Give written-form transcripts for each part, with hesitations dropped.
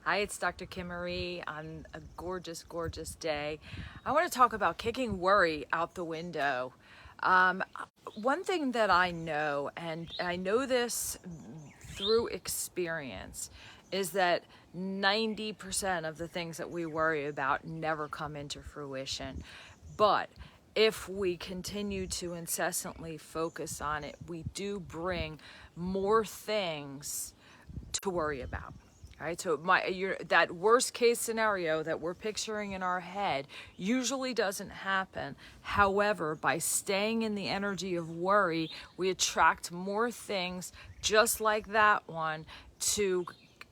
Hi, it's Dr. Kim Marie on a gorgeous, gorgeous day. I want to talk about kicking worry out the window. Um, One thing that I know, and I know this through experience, is that 90% of the things that we worry about never come into fruition. But if we continue to incessantly focus on it, we do bring more things to worry about. All right, so that worst case scenario that we're picturing in our head usually doesn't happen. However, by staying in the energy of worry, we attract more things just like that one to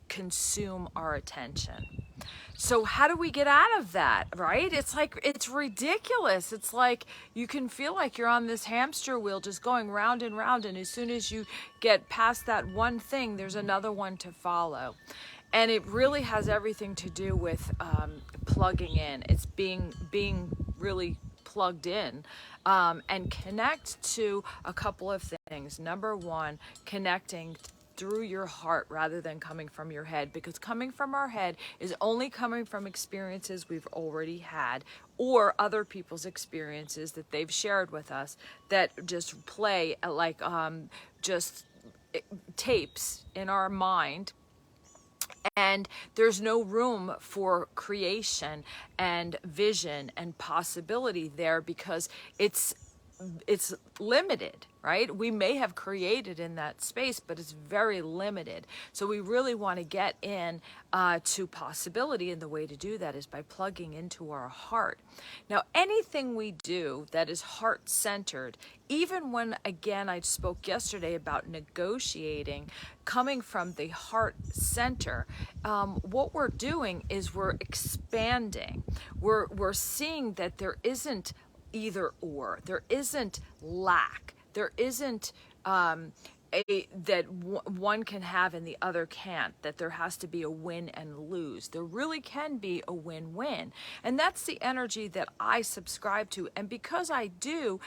consume our attention. So how do we get out of that, right? It's like, it's ridiculous. It's like you can feel like you're on this hamster wheel just going round and round, and as soon as you get past that one thing, there's another one to follow. And it really has everything to do with plugging in. It's being really plugged in, and connect to a couple of things. Number one, connecting through your heart rather than coming from your head, because coming from our head is only coming from experiences we've already had or other people's experiences that they've shared with us that just play like just tapes in our mind, and there's no room for creation and vision and possibility there because it's limited, right? We may have created in that space, but it's very limited. So we really want to get in to possibility, and the way to do that is by plugging into our heart. Now, anything we do that is heart-centered, even when, again, I spoke yesterday about negotiating, coming from the heart center, what we're doing is we're expanding. We're seeing that there isn't either or. There isn't lack. There isn't that one can have and the other can't, that there has to be a win and lose. There really can be a win-win. And that's the energy that I subscribe to. And because I do,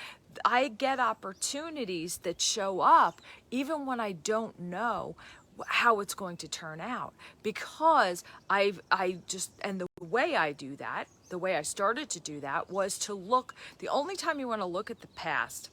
I get opportunities that show up even when I don't know how it's going to turn out, because and the way I do that, the way I started to do that was to look. The only time you want to look at the past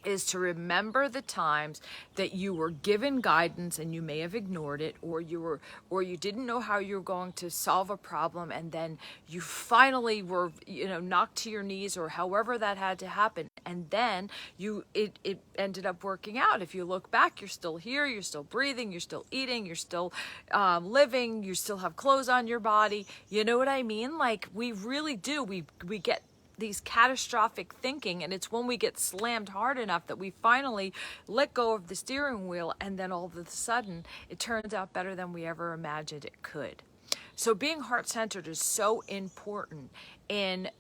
is to remember the times that you were given guidance and you may have ignored it, or you didn't know how you were going to solve a problem, and then you finally were knocked to your knees, or however that had to happen, and then it ended up working out. If you look back, you're still here, you're still breathing, you're still eating, you're still living, you still have clothes on your body. You know what I mean? Like, we really do. We get these catastrophic thinking, and it's when we get slammed hard enough that we finally let go of the steering wheel, and then all of a sudden it turns out better than we ever imagined it could. So being heart-centered is so important in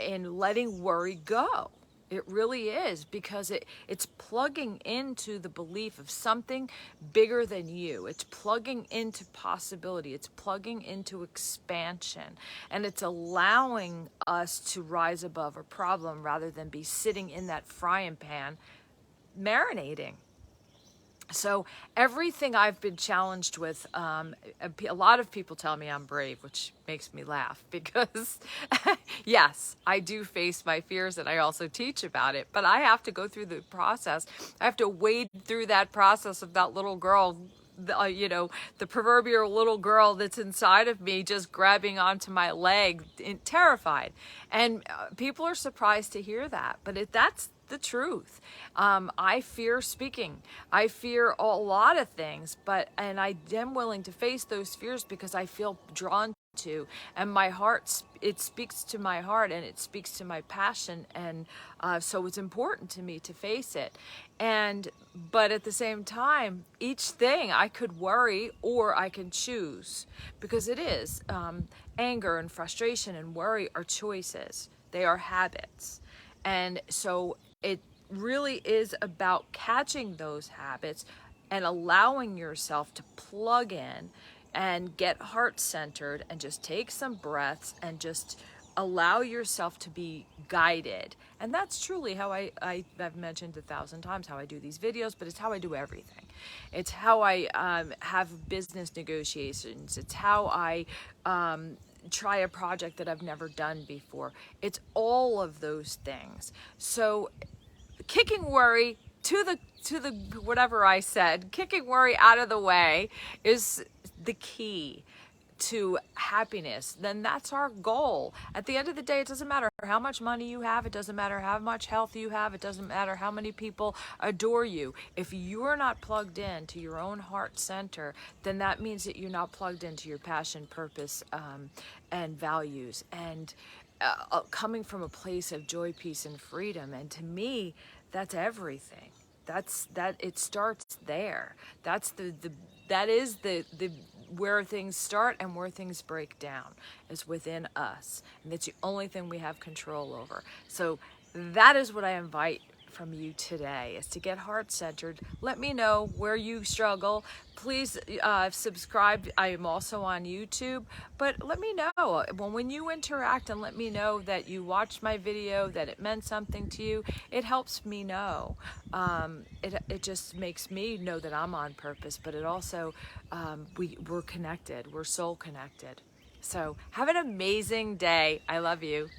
letting worry go. It really is, because it's plugging into the belief of something bigger than you. It's plugging into possibility. It's plugging into expansion. And it's allowing us to rise above a problem rather than be sitting in that frying pan marinating. So everything I've been challenged with, a lot of people tell me I'm brave, which makes me laugh because yes, I do face my fears, and I also teach about it, but I have to go through the process. I have to wade through that process of that little girl, the proverbial little girl that's inside of me just grabbing onto my leg, terrified. And people are surprised to hear that, but that's the truth. I fear speaking. I fear a lot of things, and I am willing to face those fears because I feel drawn to, and my heart, it speaks to my heart, and it speaks to my passion, and so it's important to me to face it. But at the same time, each thing I could worry, or I can choose, because it is anger and frustration and worry are choices. They are habits. And so it really is about catching those habits and allowing yourself to plug in and get heart-centered and just take some breaths and just allow yourself to be guided. And that's truly how I've mentioned 1,000 times how I do these videos, but it's how I do everything. It's how I have business negotiations. It's how I try a project that I've never done before. It's all of those things. So kicking worry to the whatever I said, kicking worry out of the way is the key to happiness. Then that's our goal. At the end of the day, it doesn't matter how much money you have, it doesn't matter how much health you have, it doesn't matter how many people adore you. If you're not plugged in to your own heart center, then that means that you're not plugged into your passion, purpose, and values, and coming from a place of joy, peace, and freedom. And to me, that's everything. That it starts there. That's that is the where things start and where things break down is within us, and that's the only thing we have control over. So that is what I invite from you today, is to get heart-centered. Let me know where you struggle. Please subscribe. I am also on YouTube, but let me know when you interact, and let me know that you watched my video, that it meant something to you. It helps me know. It just makes me know that I'm on purpose, but it also, we're connected. We're soul connected. So have an amazing day. I love you.